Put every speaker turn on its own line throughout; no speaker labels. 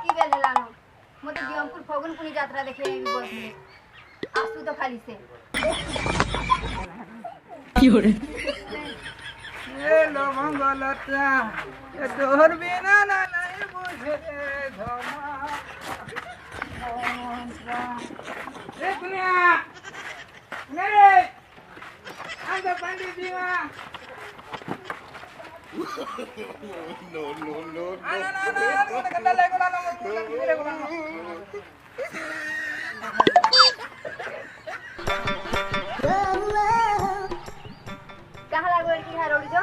की बेल हेलानो मते बियमपुर फगुन पुनी यात्रा देखे भी बोलले आसु तो खाली से
की हो रे
ए लो मंगलता ए तोहर बिना ना नहीं बुझे धमा ए कुनिया मेरे आंदा पंडित जी मा no ना कल्ला ले को ना मेरे को ना
कहां लागो की हरोड़ी जो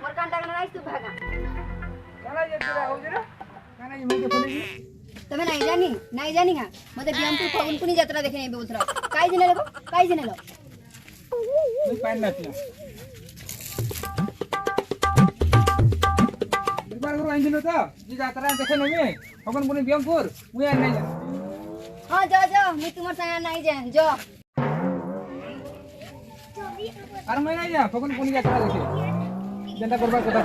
मोर कांटा के नाइस तू भागा
काला ये तेरा हो जरा काना ये मुके खोलेगी
तमे नहीं जानी हां मते बियमपुर फगुन पुनी यात्रा देखे नहीं बोलथरा काई जने लो
मैं पान ना पिया बार को आइन तो जी यात्रा देखे नहीं फगुन पुनी बियमपुर मुई आ नहीं जा
हां जा मैं तुम्हार संग नहीं जाए जो
अरे मैं नहीं जा फगुन पुनी यात्रा देखे जनता करबा कथा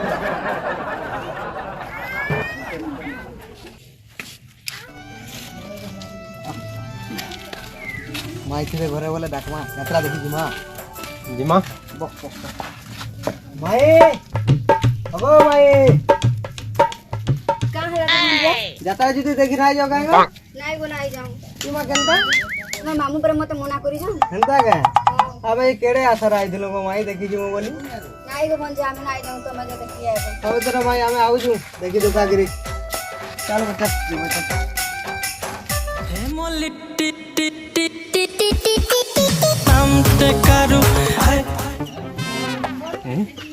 माइथि रे घरे बोले डाकमा यात्रा देखि जिमा बक माई अगो माई
कहां हला तुम
यात्रा जी देखि नाही जाओ कांगा
नहीं गो नहीं जाऊं
तुमा केनता
मैं मामू पर मते मना करी जाऊं
हेनता के अबे केड़े आसर आई दिलो गो माई देखि जिमो बोली
नहीं गो भंजे हम नहीं जाऊं तो मजे देखी आए
अब तेरा माई हमें आउ छु देखि दुका गिरी चल बेटा जिमा चल
हे मोली टी टी टी टी टी टी नामते करू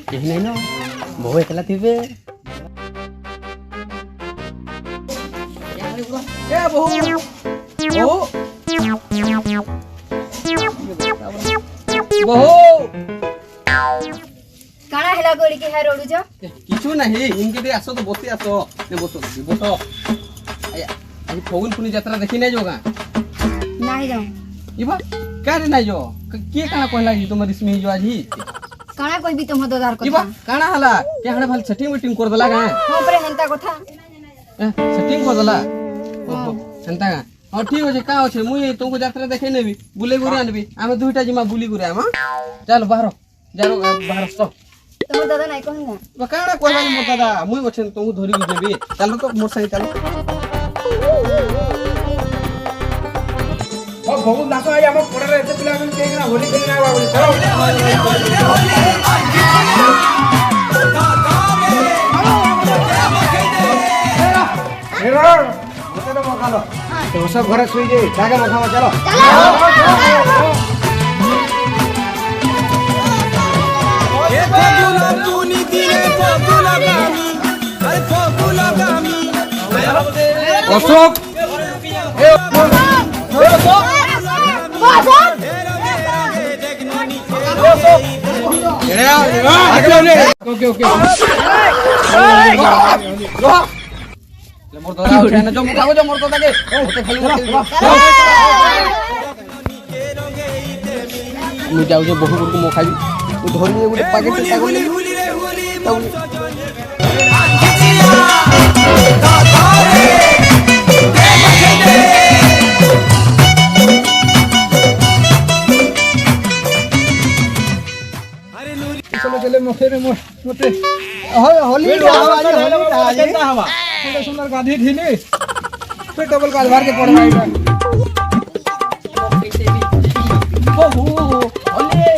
केही नहीं न बहु एकला थिबे ए बहु
काना हला गोड़ी के हरोड़ी जो
किछु नहीं इनके दे आसो तो बसी आसो ने बसो आज फगुन पुनी यात्रा देखि नहीं जोगा
नहीं जाऊं
इबा कारे नहीं जो के काना कहला जी तुम इसमें जो आज ही
काना कोई भी तुम दोदार को
इबा काना हला के हणे भल सेटिंग मीटिंग कर दला गा
हां पर हेंता कथा
सेटिंग कर दला ओहो हंता गा हां ठीक होचे का होचे मुई तुमको यात्रा देखे नेबी बुले गुरे आनबी आमे दुईटा जिमा बुली गुरे आमा चल बाहर जारो बाहर सो
तुम दादा नहीं कहंगा
बा काना कहला मोर दादा मुई ओछन तुमको धरि देबी चलो तो मोर संग चलो
ओ बहुत दासो आई हम पड़े रे पिला के केना होली खेलना आवा बोली चलो हेरो मते तो मखा लो तो सब घरे सुई जे जाके मखा में चलो
ए फगुला पुनी दिले फगुला गामी अरे फगुला गामी
अशोक ए ओके
मोर दादा उठे न जो मुखाओ जो मोर दादा के होते खाली मु जाऊ जो बहु को मुखाबी तू धरि ए गुटे पैकेट टा गोली
चले मोखे रे मोटे
होली
हवा सुंदर गाधी थीली फिर डबल काज मार के पड़वाई
बहु होली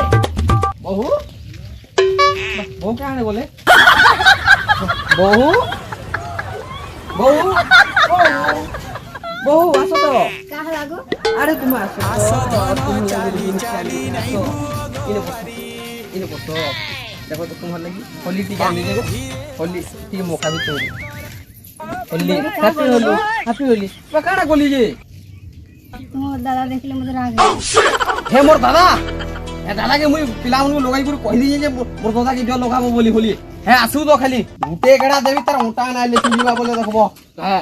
बहु क्या है बोले बहु आसो तो
कहां लागो
अरे तुम आसो इने बसो देखो तो तुम्हार लगी होली टीका ले देखो होली टी मौका भी तोड़ी होली हैप्पी होली पकाड़ा गोली जे
तुम दादा देखले मुझे राग
हे मोर दादा ए दादा के मुई पिला उनको लगाई गुरु कहि दिए जे मोर दादा के जो लगाबो बोली होली हे आसु तो खाली उटे केड़ा देवी तार उटा ना ले चुजीबा बोले देखबो हे